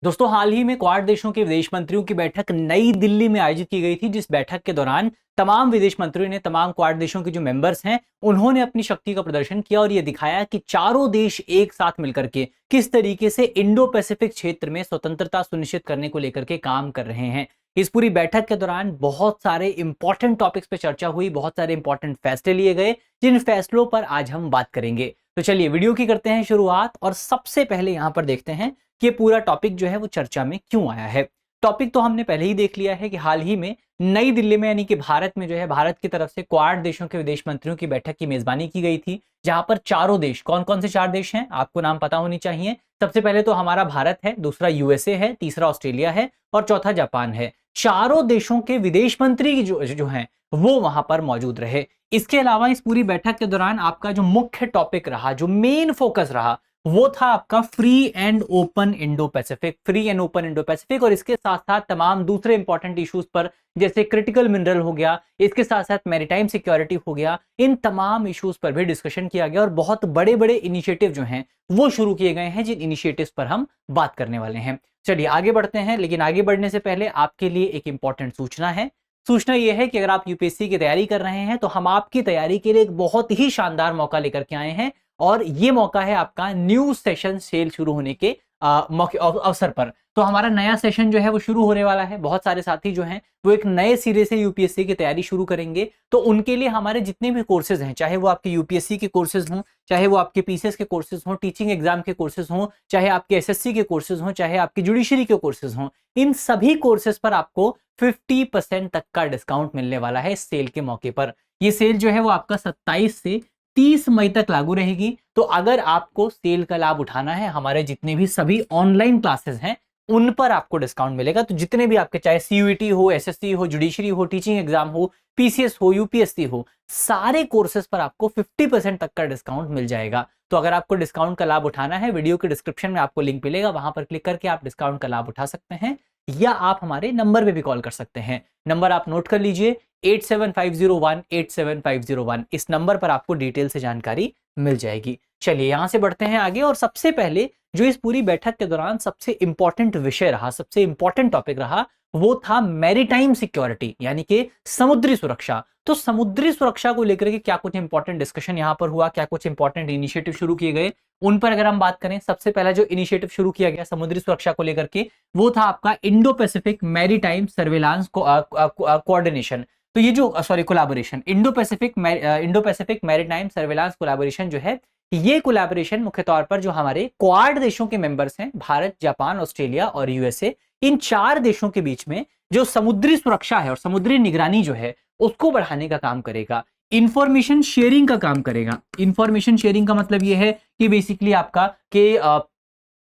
दोस्तों, हाल ही में क्वाड देशों के विदेश मंत्रियों की बैठक नई दिल्ली में आयोजित की गई थी, जिस बैठक के दौरान तमाम विदेश मंत्रियों ने तमाम क्वाड देशों के जो मेंबर्स हैं उन्होंने अपनी शक्ति का प्रदर्शन किया और यह दिखाया कि चारों देश एक साथ मिलकर के किस तरीके से इंडो पैसिफिक क्षेत्र में स्वतंत्रता सुनिश्चित करने को लेकर के काम कर रहे हैं। इस पूरी बैठक के दौरान बहुत सारे इंपॉर्टेंट टॉपिक्स पे चर्चा हुई, बहुत सारे इंपॉर्टेंट फैसले लिए गए, जिन फैसलों पर आज हम बात करेंगे। तो चलिए वीडियो की करते हैं शुरुआत और सबसे पहले यहां पर देखते हैं कि ये पूरा टॉपिक जो है वो चर्चा में क्यों आया है। टॉपिक तो हमने पहले ही देख लिया है कि हाल ही में नई दिल्ली में यानी कि भारत में जो है भारत की तरफ से क्वाड देशों के विदेश मंत्रियों की बैठक की मेजबानी की गई थी, जहां पर चारों देश, कौन कौन से चार देश हैं आपको नाम पता होनी चाहिए। सबसे पहले तो हमारा भारत है, दूसरा यूएसए है, तीसरा ऑस्ट्रेलिया है और चौथा जापान है। चारों देशों के विदेश मंत्री जो हैं वो वहां पर मौजूद रहे। इसके अलावा इस पूरी बैठक के दौरान आपका जो मुख्य टॉपिक रहा, जो मेन फोकस रहा, वो था आपका free and open Indo Pacific. और इसके साथ साथ तमाम दूसरे इंपॉर्टेंट इश्यूज पर, जैसे क्रिटिकल मिनरल हो गया, इसके साथ साथ मैरीटाइम सिक्योरिटी हो गया, इन तमाम इश्यूज पर भी डिस्कशन किया गया और बहुत बड़े बड़े इनिशिएटिव जो हैं वो शुरू किए गए हैं, जिन इनिशिएटिव्स पर हम बात करने वाले हैं। चलिए आगे बढ़ते हैं, लेकिन आगे बढ़ने से पहले आपके लिए एक इंपॉर्टेंट सूचना है। सूचना यह है कि अगर आप यूपीएससी की तैयारी कर रहे हैं तो हम आपकी तैयारी के लिए एक बहुत ही शानदार मौका लेकर के आए हैं और ये मौका है आपका न्यू सेशन सेल शुरू होने के अवसर पर। तो हमारा नया सेशन जो है वो शुरू होने वाला है। बहुत सारे साथी जो हैं वो एक नए सिरे से यूपीएससी की तैयारी शुरू करेंगे। तो उनके लिए हमारे जितने भी कोर्सेज हैं, चाहे वो आपके यूपीएससी के कोर्सेज हों, चाहे वो आपके पीसीएस के कोर्सेज हों, टीचिंग एग्जाम के कोर्सेज हों, चाहे आपके एसएससी के कोर्सेज हों, चाहे आपकी जुडिशरी के कोर्सेज हों, इन सभी कोर्सेज पर आपको 50% तक का डिस्काउंट मिलने वाला है इस सेल के मौके पर। ये सेल जो है वो आपका 27 से 30 मई तक लागू रहेगी। तो अगर आपको सेल का लाभ उठाना है, हमारे जितने भी सभी ऑनलाइन क्लासेस हैं उन पर आपको डिस्काउंट मिलेगा। तो जितने भी आपके, चाहे सीयूईटी हो, एसएससी हो, जुडिशरी हो, टीचिंग एग्जाम हो, पीसीएस हो, यूपीएससी हो, सारे कोर्सेज पर आपको 50% तक का डिस्काउंट मिल जाएगा। तो अगर आपको डिस्काउंट का लाभ उठाना है, वीडियो के डिस्क्रिप्शन में आपको लिंक मिलेगा, वहां पर क्लिक करके आप डिस्काउंट का लाभ उठा सकते हैं, या आप हमारे नंबर पे भी कॉल कर सकते हैं। नंबर आप नोट कर लीजिए, 8750187501। इस नंबर पर आपको डिटेल से जानकारी मिल जाएगी। चलिए यहां से बढ़ते हैं आगे और सबसे पहले जो इस पूरी बैठक के दौरान सबसे इंपॉर्टेंट विषय रहा, सबसे इंपॉर्टेंट टॉपिक रहा, वो था मैरीटाइम सिक्योरिटी, यानी कि समुद्री सुरक्षा। तो समुद्री सुरक्षा को लेकर के क्या कुछ इंपॉर्टेंट डिस्कशन यहां पर हुआ, क्या कुछ इंपॉर्टेंट इनिशिएटिव शुरू किए गए, उन पर अगर हम बात करें, सबसे पहला जो इनिशिएटिव शुरू किया गया समुद्री सुरक्षा को लेकर के, वो था आपका Indo Pacific maritime surveillance coordination. तो ये जो collaboration, Indo Pacific maritime surveillance collaboration जो है, ये कोलैबोरेशन मुख्य तौर पर जो हमारे क्वाड देशों के मेंबर्स हैं, भारत, जापान, ऑस्ट्रेलिया और यूएसए, इन चार देशों के बीच में जो समुद्री सुरक्षा है और समुद्री निगरानी जो है उसको बढ़ाने का काम करेगा। इंफॉर्मेशन शेयरिंग का काम करेगा। इंफॉर्मेशन शेयरिंग का मतलब यह है कि बेसिकली आपका कि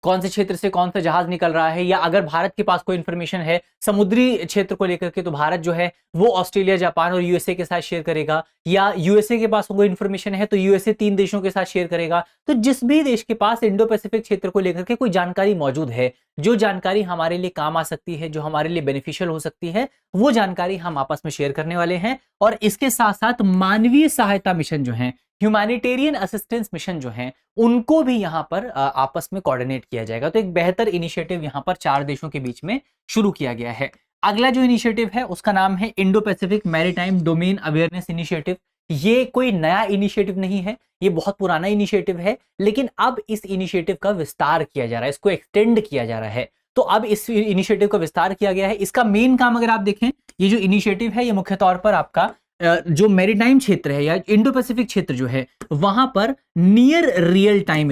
कौन से क्षेत्र से कौन सा जहाज निकल रहा है, या अगर भारत के पास कोई इंफॉर्मेशन है समुद्री क्षेत्र को लेकर के, तो भारत जो है वो ऑस्ट्रेलिया, जापान और यूएसए के साथ शेयर करेगा, या यूएसए के पास कोई इंफॉर्मेशन है तो यूएसए 3 देशों के साथ शेयर करेगा। तो जिस भी देश के पास इंडो पैसिफिक क्षेत्र को लेकर के कोई जानकारी मौजूद है, जो जानकारी हमारे लिए काम आ सकती है, जो हमारे लिए बेनिफिशियल हो सकती है, वो जानकारी हम आपस में शेयर करने वाले हैं। और इसके साथ साथ मानवीय सहायता मिशन जो है, ह्यूमैनिटेरियन असिस्टेंस मिशन जो है, उनको भी यहां पर आपस में कोऑर्डिनेट किया जाएगा। तो एक बेहतर इनिशिएटिव यहां पर चार देशों के बीच में शुरू किया गया है। अगला जो इनिशिएटिव है उसका नाम है Indo Pacific maritime domain awareness initiative. ये कोई नया इनिशिएटिव नहीं है, ये बहुत पुराना इनिशिएटिव है, लेकिन अब इस इनिशिएटिव का विस्तार किया जा रहा है, इसको एक्सटेंड किया जा रहा है। तो अब इस इनिशिएटिव का विस्तार किया गया है। इसका मेन काम अगर आप देखें, ये जो इनिशिएटिव है ये मुख्य तौर पर आपका जो मैरीटाइम क्षेत्र है या इंडो पैसिफिक क्षेत्र जो है, वहां पर नियर रियल टाइम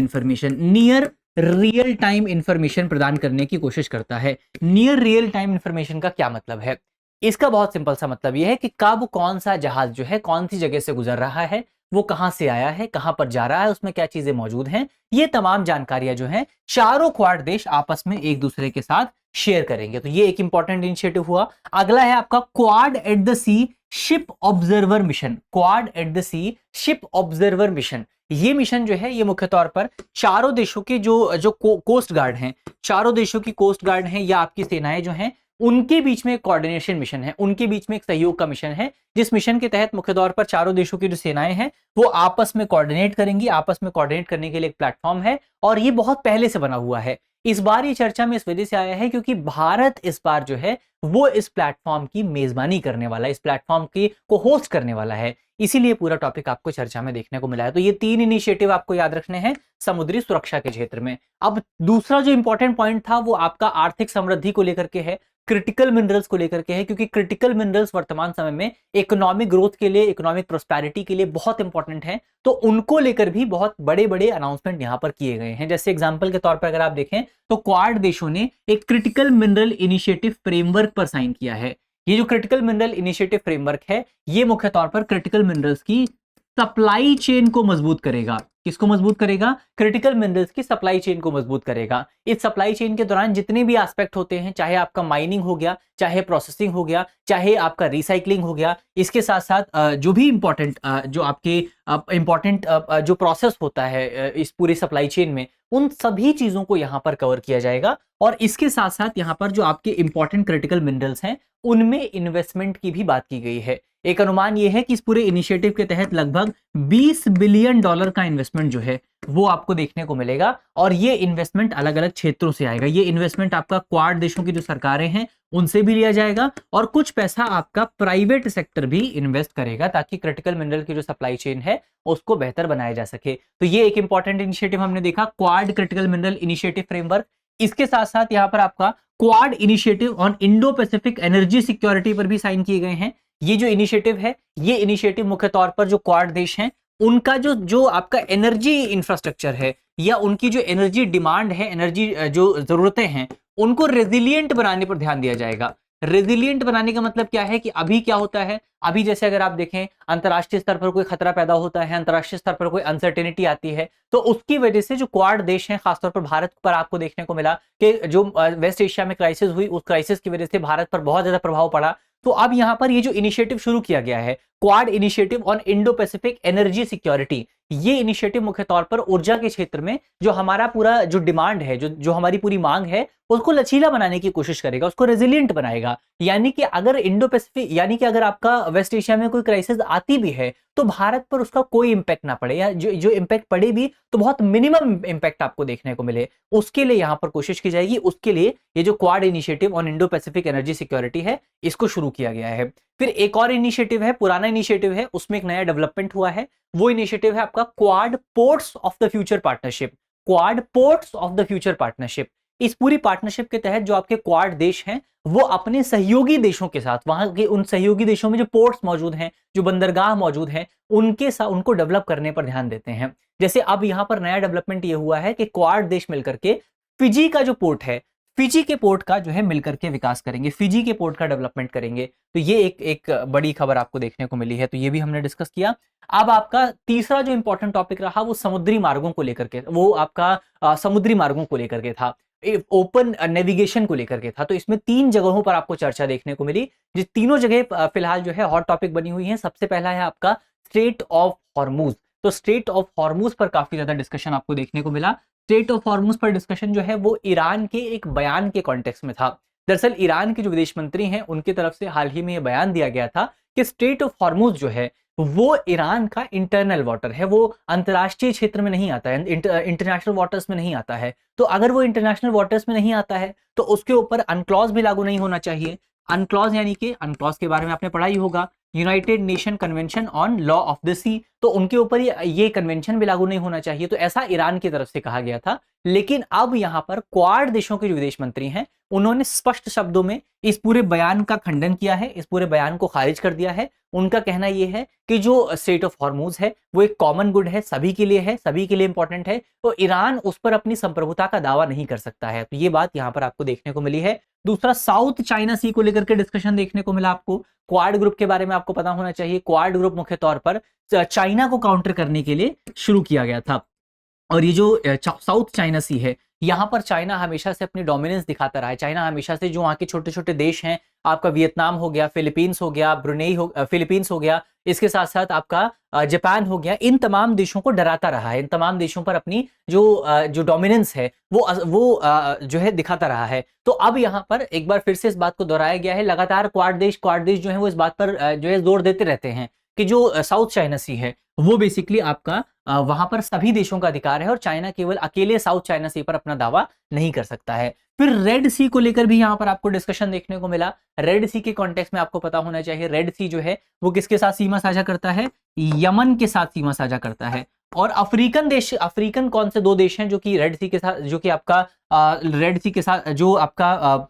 इंफॉर्मेशन प्रदान करने की कोशिश करता है। नियर रियल टाइम इंफॉर्मेशन का क्या मतलब है? इसका बहुत सिंपल सा मतलब यह है कि कब कौन सा जहाज जो है कौन सी जगह से गुजर रहा है, वो कहां से आया है, कहां पर जा रहा है, उसमें क्या चीजें मौजूद हैं, ये तमाम जानकारियां जो हैं चारों क्वाड देश आपस में एक दूसरे के साथ शेयर करेंगे। तो ये एक इंपॉर्टेंट इनिशिएटिव हुआ। अगला है आपका Quad at the sea ship observer mission. Quad at the sea ship observer mission, ये मिशन जो है ये मुख्य तौर पर चारों देशों के जो कोस्ट गार्ड हैं, चारों देशों की कोस्ट गार्ड हैं या आपकी सेनाएं जो हैं, उनके बीच में एक कोऑर्डिनेशन मिशन है, उनके बीच में एक सहयोग का मिशन है, जिस मिशन के तहत मुख्य तौर पर चारों देशों की जो सेनाएं हैं वो आपस में कोऑर्डिनेट करेंगी। आपस में कोऑर्डिनेट करने के लिए एक प्लेटफॉर्म है और ये बहुत पहले से बना हुआ है। इस बार ये चर्चा में इस वजह से आया है क्योंकि भारत इस बार जो है वो इस प्लेटफॉर्म की मेजबानी करने वाला है, इस प्लेटफॉर्म की को होस्ट करने वाला है, इसीलिए पूरा टॉपिक आपको चर्चा में देखने को मिला है। तो ये 3 इनिशिएटिव आपको याद रखने हैं समुद्री सुरक्षा के क्षेत्र में। अब दूसरा जो इंपॉर्टेंट पॉइंट था वो आपका आर्थिक समृद्धि को लेकर के है, क्रिटिकल मिनरल्स को लेकर के है, क्योंकि क्रिटिकल मिनरल्स वर्तमान समय में इकोनॉमिक ग्रोथ के लिए, इकोनॉमिक प्रोस्पेरिटी के लिए बहुत इंपॉर्टेंट है। तो उनको लेकर भी बहुत बड़े बड़े अनाउंसमेंट यहां पर किए गए हैं। जैसे एग्जांपल के तौर पर अगर आप देखें तो क्वाड देशों ने एक क्रिटिकल मिनरल इनिशिएटिव फ्रेमवर्क पर साइन किया है। ये जो क्रिटिकल मिनरल इनिशिएटिव फ्रेमवर्क है ये मुख्य तौर पर क्रिटिकल मिनरल्स की सप्लाई चेन को मजबूत करेगा। किसको मजबूत करेगा? क्रिटिकल मिनरल्स की सप्लाई चेन को मजबूत करेगा। इस सप्लाई चेन के दौरान जितने भी एस्पेक्ट होते हैं, चाहे आपका माइनिंग हो गया, चाहे प्रोसेसिंग हो गया, चाहे आपका रिसाइकलिंग हो गया, इसके साथ साथ जो भी इंपॉर्टेंट जो आपके इंपॉर्टेंट जो प्रोसेस होता है इस पूरी सप्लाई चेन में, उन सभी चीजों को यहां पर कवर किया जाएगा। और इसके साथ साथ यहां पर जो आपके इंपॉर्टेंट क्रिटिकल मिनरल्स हैं उनमें इन्वेस्टमेंट की भी बात की गई है। एक अनुमान यह है कि इस पूरे इनिशिएटिव के तहत लगभग $20 बिलियन का इन्वेस्टमेंट जो है वो आपको देखने को मिलेगा। और ये इन्वेस्टमेंट अलग अलग क्षेत्रों से आएगा। ये इन्वेस्टमेंट आपका क्वाड देशों की जो सरकारें हैं उनसे भी लिया जाएगा और कुछ पैसा आपका प्राइवेट सेक्टर भी इन्वेस्ट करेगा ताकि क्रिटिकल मिनरल की जो सप्लाई चेन है उसको बेहतर बनाया जा सके। तो ये एक इंपॉर्टेंट इनिशिएटिव हमने देखा, quad critical mineral initiative framework. इसके साथ साथ यहां पर आपका quad initiative on Indo Pacific energy security पर भी साइन किए गए हैं। ये जो इनिशिएटिव है, ये इनिशिएटिव मुख्य तौर पर जो क्वाड देश हैं उनका जो आपका एनर्जी इंफ्रास्ट्रक्चर है या उनकी जो एनर्जी डिमांड है, एनर्जी जो जरूरतें हैं, उनको रेजिलिएंट बनाने पर ध्यान दिया जाएगा। रेजिलिएंट बनाने का मतलब क्या है कि अभी क्या होता है, अभी जैसे अगर आप देखें अंतर्राष्ट्रीय स्तर पर कोई खतरा पैदा होता है, अंतर्राष्ट्रीय स्तर पर कोई अनसर्टेनिटी आती है, तो उसकी वजह से जो क्वाड देश हैं, खासतौर पर भारत पर आपको देखने को मिला कि जो वेस्ट एशिया में क्राइसिस हुई, उस क्राइसिस की वजह से भारत पर बहुत ज्यादा प्रभाव पड़ा। तो अब यहां पर ये जो इनिशिएटिव शुरू किया गया है, quad initiative on Indo Pacific energy security, ये इनिशिएटिव मुख्य तौर पर ऊर्जा के क्षेत्र में जो हमारा पूरा जो डिमांड है, जो हमारी पूरी मांग है, उसको लचीला बनाने की कोशिश करेगा, उसको रेजिलिएंट बनाएगा। यानी कि अगर इंडो पैसिफिक, यानी कि अगर आपका वेस्ट एशिया में कोई क्राइसिस आती भी है तो भारत पर उसका कोई इंपैक्ट ना पड़े, या जो इंपैक्ट पड़े भी तो बहुत मिनिमम इंपैक्ट आपको देखने को मिले, उसके लिए यहां पर कोशिश की जाएगी। उसके लिए ये जो quad initiative on Indo Pacific energy security है, इसको शुरू किया गया है। फिर एक और इनिशिएटिव है, पुराना इनिशिएटिव है, उसमें एक नया डेवलपमेंट हुआ है। वो इनिशिएटिव है आपका quad ports of the future partnership. Quad ports of the future partnership, इस पूरी पार्टनरशिप के तहत जो आपके क्वाड देश हैं वो अपने सहयोगी देशों के साथ, वहां के उन सहयोगी देशों में जो पोर्ट्स मौजूद हैं, जो बंदरगाह मौजूद हैं, उनके साथ उनको डेवलप करने पर ध्यान देते हैं। जैसे अब यहां पर नया डेवलपमेंट ये हुआ है कि क्वाड देश मिलकर के फिजी का जो पोर्ट है, फिजी के पोर्ट का जो है मिलकर के विकास करेंगे, फिजी के पोर्ट का डेवलपमेंट करेंगे। तो ये एक बड़ी खबर आपको देखने को मिली है, तो ये भी हमने डिस्कस किया। अब आपका तीसरा जो इंपॉर्टेंट टॉपिक रहा वो समुद्री मार्गों को लेकर के, वो आपका समुद्री मार्गों को लेकर के था, ओपन नेविगेशन को लेकर के था। तो इसमें 3 जगहों पर आपको चर्चा देखने को मिली, जिस तीनों जगह फिलहाल जो है हॉट टॉपिक बनी हुई है। सबसे पहला है आपका स्ट्रेट ऑफ हॉर्मुज। तो स्ट्रेट ऑफ हॉर्मुज पर काफी ज्यादा डिस्कशन आपको देखने को मिला। स्ट्रेट ऑफ हॉर्मुज पर डिस्कशन जो है वो ईरान के एक बयान के कॉन्टेक्स्ट में था। दरअसल ईरान के जो विदेश मंत्री हैं उनकी तरफ से हाल ही में यह बयान दिया गया था कि स्ट्रेट ऑफ हॉर्मुज जो है वो ईरान का इंटरनल वाटर है, वो अंतर्राष्ट्रीय क्षेत्र में नहीं आता है, इंटरनेशनल वाटर्स में नहीं आता है। तो अगर वो इंटरनेशनल वाटर्स में नहीं आता है तो उसके ऊपर अनक्लॉज भी लागू नहीं होना चाहिए। अनक्लॉज यानी कि अनक्लॉज के बारे में आपने पढ़ा ही होगा, United Nation Convention on law of the sea, तो उनके ऊपर ये कन्वेंशन भी लागू नहीं होना चाहिए। तो ऐसा ईरान की तरफ से कहा गया था। लेकिन अब यहां पर क्वाड देशों के जो विदेश मंत्री हैं उन्होंने स्पष्ट शब्दों में इस पूरे बयान का खंडन किया है, इस पूरे बयान को खारिज कर दिया है। उनका कहना यह है कि जो स्ट्रेट ऑफ हॉर्मुज है वो एक कॉमन गुड है, सभी के लिए है, सभी के लिए इंपॉर्टेंट है, तो ईरान उस पर अपनी संप्रभुता का दावा नहीं कर सकता है। तो ये बात यहां पर आपको देखने को मिली है। दूसरा, साउथ चाइना सी को लेकर के डिस्कशन देखने को मिला आपको। क्वाड ग्रुप के बारे में आपको पता होना चाहिए। क्वाड ग्रुप मुख्य तौर पर चाइना को काउंटर करने के लिए शुरू किया गया था। और ये जो साउथ चाइना सी है, यहां पर चाइना हमेशा से अपनी डोमिनेंस दिखाता रहा है। चाइना हमेशा से जो वहां के छोटे छोटे देश हैं, आपका वियतनाम हो गया, फिलीपींस हो गया, ब्रुनेई हो, फिलीपींस हो गया, इसके साथ साथ आपका जापान हो गया, इन तमाम देशों को डराता रहा है, इन तमाम देशों पर अपनी जो डोमिनेंस है वो जो है दिखाता रहा है। तो अब यहाँ पर एक बार फिर से इस बात को दोहराया गया है। लगातार क्वाड देश जो है वो इस बात पर जो है जोर देते रहते हैं कि जो साउथ चाइना सी है वो बेसिकली आपका वहां पर सभी देशों का अधिकार है और चाइना केवल अकेले साउथ चाइना सी पर अपना दावा नहीं कर सकता है। फिर रेड सी को लेकर भी यहां पर आपको डिस्कशन देखने को मिला। रेड सी के कॉन्टेक्स्ट में आपको पता होना चाहिए रेड सी जो है वो किसके साथ सीमा साझा करता है, यमन के साथ सीमा साझा करता है। और अफ्रीकन देश, अफ्रीकन कौन से दो देश हैं जो कि रेड सी के साथ, जो कि आपका रेड सी के साथ जो आपका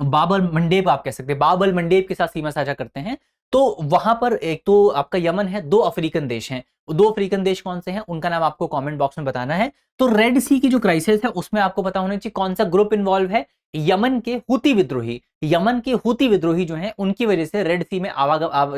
बाबल मंडेब आप कह सकते हैं, बाबल मंडेब के साथ सीमा साझा करते हैं। तो वहां पर एक तो आपका यमन है, दो अफ्रीकन देश हैं। दो अफ्रीकन देश कौन से हैं उनका नाम आपको कमेंट बॉक्स में बताना है। तो रेड सी की जो क्राइसिस है उसमें आपको पता होना चाहिए कौन सा ग्रुप इन्वॉल्व है, यमन के हुती विद्रोही। यमन के हुती विद्रोही जो हैं उनकी वजह से रेड सी में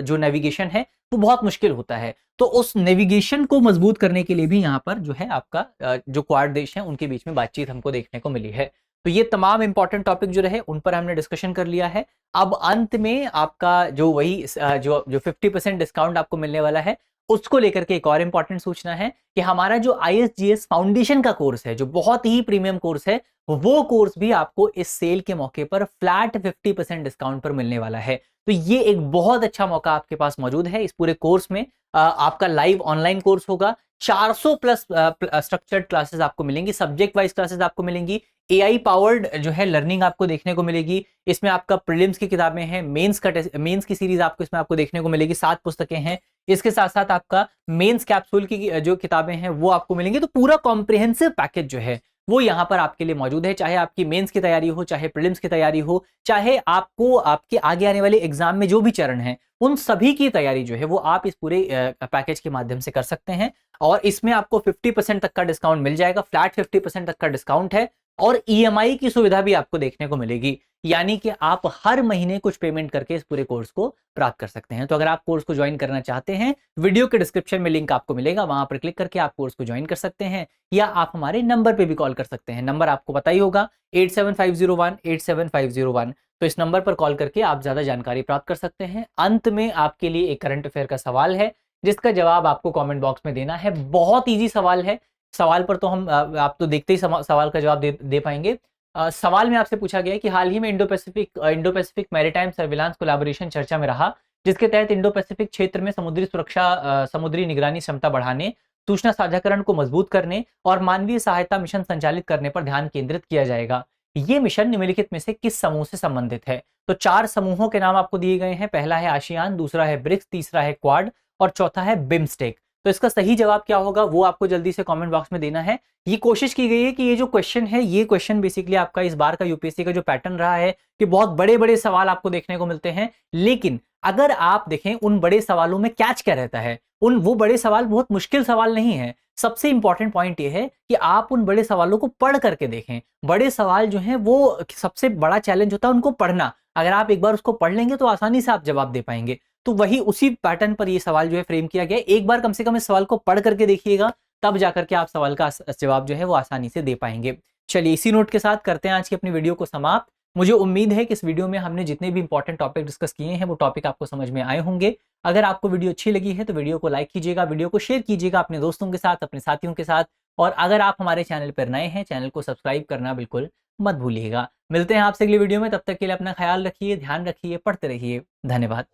जो नेविगेशन है वो बहुत मुश्किल होता है। तो उस नेविगेशन को मजबूत करने के लिए भी यहाँ पर जो है आपका जो क्वाड देश है उनके बीच में बातचीत हमको देखने को मिली है। तो ये तमाम इंपॉर्टेंट टॉपिक जो रहे उन पर हमने डिस्कशन कर लिया है। अब अंत में आपका जो वही जो 50% डिस्काउंट आपको मिलने वाला है उसको लेकर के एक और इंपॉर्टेंट सूचना है कि हमारा जो ISGS फाउंडेशन का कोर्स है जो बहुत ही प्रीमियम कोर्स है वो कोर्स भी आपको इस सेल के मौके पर फ्लैट 50% डिस्काउंट पर मिलने वाला है। तो ये एक बहुत अच्छा मौका आपके पास मौजूद है। इस पूरे कोर्स में आपका लाइव ऑनलाइन कोर्स होगा, 400 प्लस स्ट्रक्चर्ड क्लासेस आपको मिलेंगी, सब्जेक्ट वाइज क्लासेस आपको मिलेंगी, AI पावर्ड जो है लर्निंग आपको देखने को मिलेगी। इसमें आपका प्रीलिम्स की किताबें हैं, मेंस की सीरीज आपको इसमें आपको देखने को मिलेगी, 7 पुस्तकें हैं। इसके साथ साथ आपका मेंस कैप्सूल की जो किताबें हैं वो आपको मिलेंगी। तो पूरा कॉम्प्रिहेंसिव पैकेज जो है वो यहाँ पर आपके लिए मौजूद है। चाहे आपकी मेंस की तैयारी हो, चाहे प्रीलिम्स की तैयारी हो, चाहे आपको आपके आगे आने वाले एग्जाम में जो भी चरण है उन सभी की तैयारी जो है वो आप इस पूरे पैकेज के माध्यम से कर सकते हैं। और इसमें आपको 50% तक का डिस्काउंट मिल जाएगा, फ्लैट 50% तक का डिस्काउंट है। और EMI की सुविधा भी आपको देखने को मिलेगी, यानी कि आप हर महीने कुछ पेमेंट करके इस पूरे कोर्स को प्राप्त कर सकते हैं। तो अगर आप कोर्स को ज्वाइन करना चाहते हैं, वीडियो के डिस्क्रिप्शन में लिंक आपको मिलेगा, वहां पर क्लिक करके आप कोर्स को ज्वाइन कर सकते हैं, या आप हमारे नंबर पे भी कॉल कर सकते हैं। नंबर आपको पता ही होगा 8750187501। तो इस नंबर पर कॉल करके आप ज्यादा जानकारी प्राप्त कर सकते हैं। अंत में आपके लिए एक करंट अफेयर का सवाल है जिसका जवाब आपको कमेंट बॉक्स में देना है। बहुत ईजी सवाल है। सवाल पर तो हम आप तो देखते ही सवाल का जवाब दे पाएंगे। सवाल में आपसे पूछा गया है कि हाल ही में Indo Pacific maritime surveillance collaboration चर्चा में रहा, जिसके तहत इंडो पैसिफिक क्षेत्र में समुद्री सुरक्षा, समुद्री निगरानी क्षमता बढ़ाने, सूचना साझाकरण को मजबूत करने और मानवीय सहायता मिशन संचालित करने पर ध्यान केंद्रित किया जाएगा। ये मिशन निम्नलिखित में से किस समूह से संबंधित है? तो 4 समूहों के नाम आपको दिए गए हैं। पहला है आसियान, दूसरा है ब्रिक्स, तीसरा है क्वाड और चौथा है बिम्स्टेक। तो इसका सही जवाब क्या होगा वो आपको जल्दी से कमेंट बॉक्स में देना है। ये कोशिश की गई है कि ये जो क्वेश्चन है, ये क्वेश्चन बेसिकली आपका इस बार का यूपीएससी का जो पैटर्न रहा है कि बहुत बड़े बड़े सवाल आपको देखने को मिलते हैं, लेकिन अगर आप देखें उन बड़े सवालों में कैच क्या रहता है, वो बड़े सवाल बहुत मुश्किल सवाल नहीं है। सबसे इंपॉर्टेंट पॉइंट ये है कि आप उन बड़े सवालों को पढ़ करके देखें। बड़े सवाल जो हैं वो सबसे बड़ा चैलेंज होता है उनको पढ़ना। अगर आप एक बार उसको पढ़ लेंगे तो आसानी से आप जवाब दे पाएंगे। तो वही उसी पैटर्न पर ये सवाल जो है फ्रेम किया गया है। एक बार कम से कम इस सवाल को पढ़ करके देखिएगा, तब जाकर के आप सवाल का जवाब जो है वो आसानी से दे पाएंगे। चलिए इसी नोट के साथ करते हैं आज की अपनी वीडियो को समाप्त। मुझे उम्मीद है कि इस वीडियो में हमने जितने भी इंपॉर्टेंट टॉपिक डिस्कस किए हैं वो टॉपिक आपको समझ में आए होंगे। अगर आपको वीडियो अच्छी लगी है तो वीडियो को लाइक कीजिएगा, वीडियो को शेयर कीजिएगा अपने दोस्तों के साथ, अपने साथियों के साथ। और अगर आप हमारे चैनल पर नए हैं, चैनल को सब्सक्राइब करना बिल्कुल मत भूलिएगा। मिलते हैं आपसे अगली वीडियो में, तब तक के लिए अपना ख्याल रखिए, ध्यान रखिए, पढ़ते रहिए। धन्यवाद।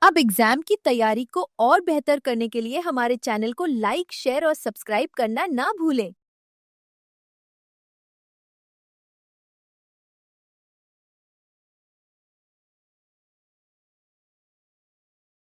अब एग्जाम की तैयारी को और बेहतर करने के लिए हमारे चैनल को लाइक, शेयर और सब्सक्राइब करना ना भूलें।